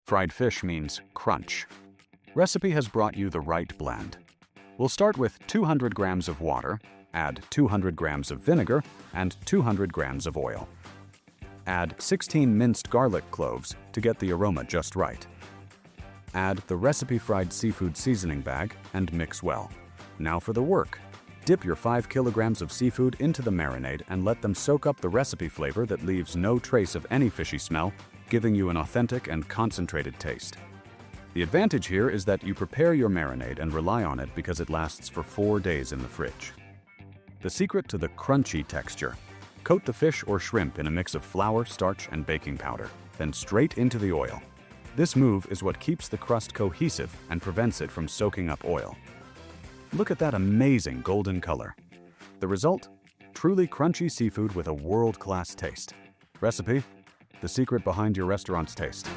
Fried fish means crunch. Recipe has brought you the right blend. We'll start with 200 grams of water, add 200 grams of vinegar, and 200 grams of oil. Add 16 minced garlic cloves to get the aroma just right. Add the recipe fried seafood seasoning bag and mix well. Now for the work. Dip your 5 kilograms of seafood into the marinade and let them soak up the recipe flavor that leaves no trace of any fishy smell, giving you an authentic and concentrated taste. The advantage here is that you prepare your marinade and rely on it because it lasts for 4 days in the fridge. The secret to the crunchy texture. Coat the fish or shrimp in a mix of flour, starch, and baking powder, then straight into the oil. This move is what keeps the crust cohesive and prevents it from soaking up oil. Look at that amazing golden color. The result? Truly crunchy seafood with a world-class taste. Recipe? The secret behind your restaurant's taste.